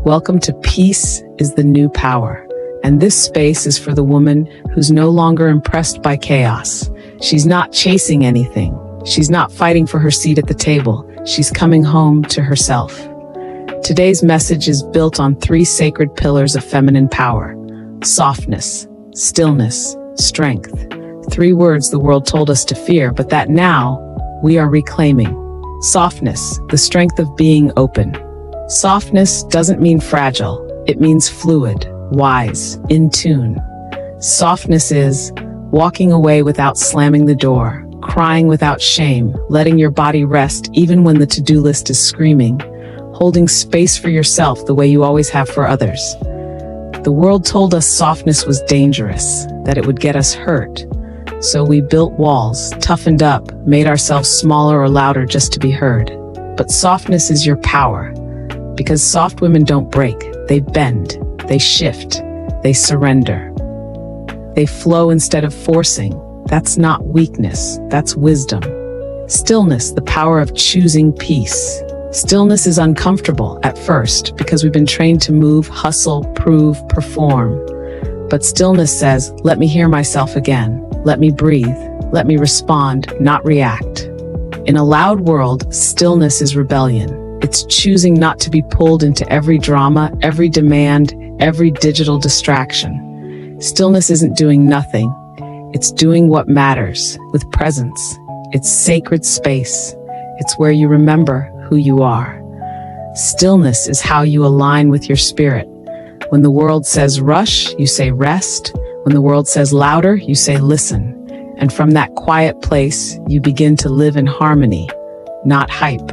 Welcome to Peace is the New Power. And this space is for the woman who's no longer impressed by chaos. She's not chasing anything. She's not fighting for her seat at the table. She's coming home to herself. Today's message is built on three sacred pillars of feminine power: softness, stillness, strength. Three words the world told us to fear, but that now we are reclaiming. Softness, the strength of being open. Softness doesn't mean fragile. It means fluid, wise, in tune. Softness is walking away without slamming the door, crying without shame, letting your body rest even when the to-do list is screaming, holding space for yourself the way you always have for others. The world told us softness was dangerous, that it would get us hurt. So we built walls, toughened up, made ourselves smaller or louder just to be heard. But softness is your power, because soft women don't break, they bend, they shift, they surrender. They flow instead of forcing. That's not weakness, that's wisdom. Stillness, the power of choosing peace. Stillness is uncomfortable at first because we've been trained to move, hustle, prove, perform. But stillness says, let me hear myself again. Let me breathe. Let me respond, not react. In a loud world, stillness is rebellion. It's choosing not to be pulled into every drama, every demand, every digital distraction. Stillness isn't doing nothing. It's doing what matters, with presence. It's sacred space. It's where you remember who you are. Stillness is how you align with your spirit. When the world says rush, you say rest. When the world says louder, you say listen. And from that quiet place, you begin to live in harmony, not hype.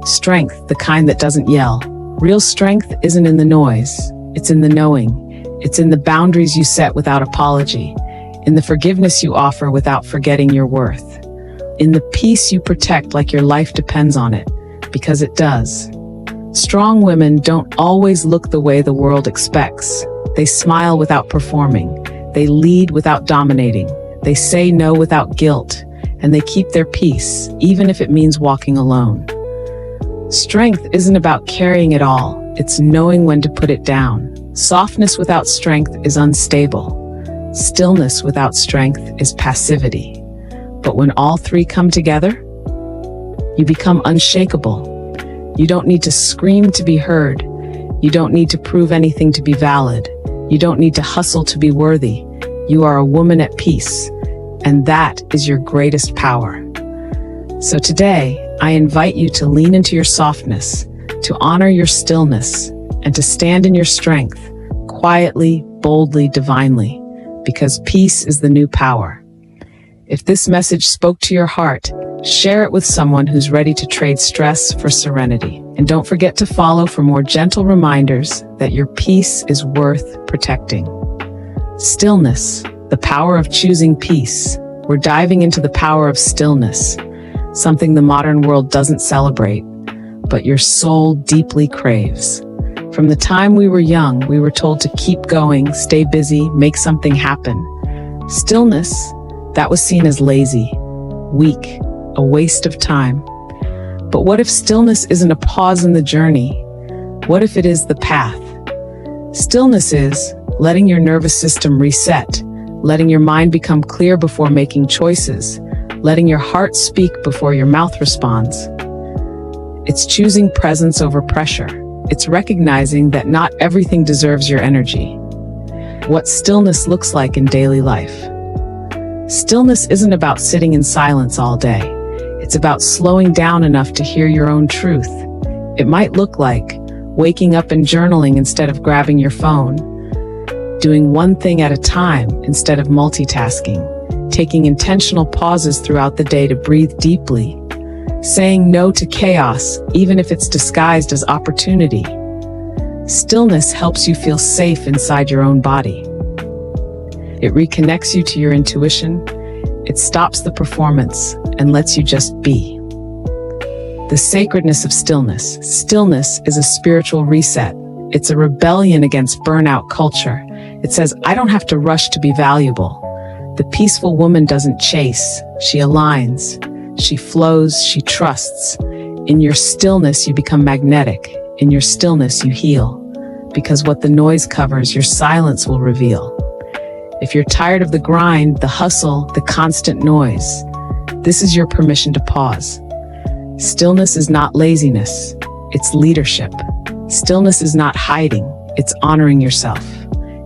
Strength, the kind that doesn't yell. Real strength isn't in the noise. It's in the knowing. It's in the boundaries you set without apology. In the forgiveness you offer without forgetting your worth. In the peace you protect like your life depends on it, because it does. Strong women don't always look the way the world expects. They smile without performing. They lead without dominating. They say no without guilt. And they keep their peace, even if it means walking alone. Strength isn't about carrying it all. It's knowing when to put it down. Softness without strength is unstable. Stillness without strength is passivity. But when all three come together, you become unshakable. You don't need to scream to be heard. You don't need to prove anything to be valid. You don't need to hustle to be worthy. You are a woman at peace, and that is your greatest power. So today, I invite you to lean into your softness, to honor your stillness, and to stand in your strength, quietly, boldly, divinely, because peace is the new power. If this message spoke to your heart, share it with someone who's ready to trade stress for serenity. And don't forget to follow for more gentle reminders that your peace is worth protecting. Stillness, the power of choosing peace. We're diving into the power of stillness, something the modern world doesn't celebrate, but your soul deeply craves. From the time we were young, we were told to keep going, stay busy, make something happen. Stillness, that was seen as lazy, weak, a waste of time. But what if stillness isn't a pause in the journey? What if it is the path? Stillness is letting your nervous system reset, letting your mind become clear before making choices, letting your heart speak before your mouth responds. It's choosing presence over pressure. It's recognizing that not everything deserves your energy. What stillness looks like in daily life. Stillness isn't about sitting in silence all day. It's about slowing down enough to hear your own truth. It might look like waking up and journaling instead of grabbing your phone, doing one thing at a time instead of multitasking, taking intentional pauses throughout the day to breathe deeply, saying no to chaos, even if it's disguised as opportunity. Stillness helps you feel safe inside your own body. It reconnects you to your intuition. It stops the performance and lets you just be. The sacredness of stillness. Stillness is a spiritual reset. It's a rebellion against burnout culture. It says, I don't have to rush to be valuable. The peaceful woman doesn't chase. She aligns. She flows. She trusts. In your stillness, you become magnetic. In your stillness, you heal. Because what the noise covers, your silence will reveal. If you're tired of the grind, the hustle, the constant noise, this is your permission to pause. Stillness is not laziness, it's leadership. Stillness is not hiding, it's honoring yourself.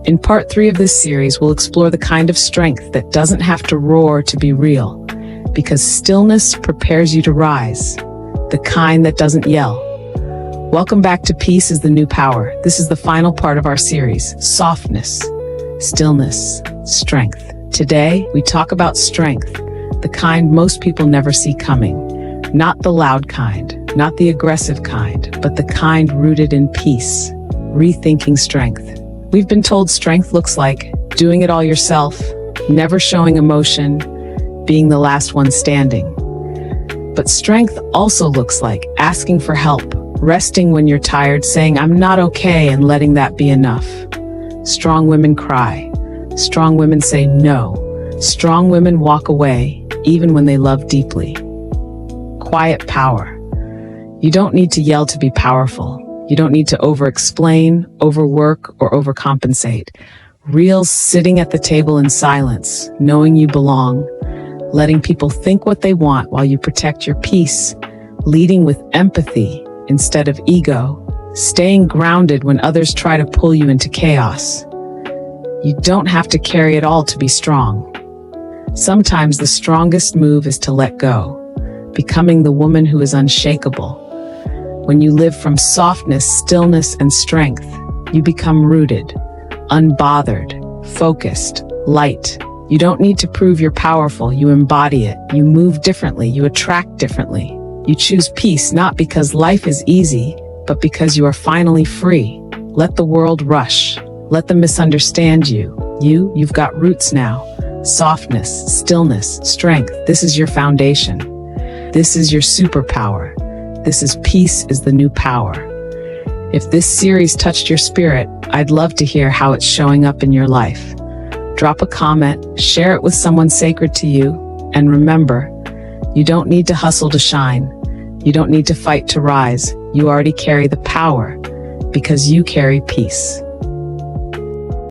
In part 3 of this series, we'll explore the kind of strength that doesn't have to roar to be real, because stillness prepares you to rise, the kind that doesn't yell. Welcome back to Peace is the New Power. This is the final part of our series, Softness, Stillness, Strength. Today, we talk about strength, the kind most people never see coming. Not the loud kind, not the aggressive kind, but the kind rooted in peace, rethinking strength. We've been told strength looks like doing it all yourself, never showing emotion, being the last one standing. But strength also looks like asking for help, resting when you're tired, saying, "I'm not okay," and letting that be enough. Strong women cry. Strong women say no. Strong women walk away, even when they love deeply. Quiet power. You don't need to yell to be powerful. You don't need to over-explain, overwork, or overcompensate. Real sitting at the table in silence, knowing you belong, letting people think what they want while you protect your peace, leading with empathy instead of ego, staying grounded when others try to pull you into chaos. You don't have to carry it all to be strong. Sometimes the strongest move is to let go, becoming the woman who is unshakable. When you live from softness, stillness, and strength, you become rooted, unbothered, focused, light. You don't need to prove you're powerful, you embody it. You move differently, you attract differently. You choose peace not because life is easy, but because you are finally free. Let the world rush. Let them misunderstand you. You've got roots now. Softness, stillness, strength. This is your foundation. This is your superpower. This is Peace is the New Power. If this series touched your spirit, I'd love to hear how it's showing up in your life. Drop a comment, share it with someone sacred to you, and remember, you don't need to hustle to shine. You don't need to fight to rise. You already carry the power because you carry peace.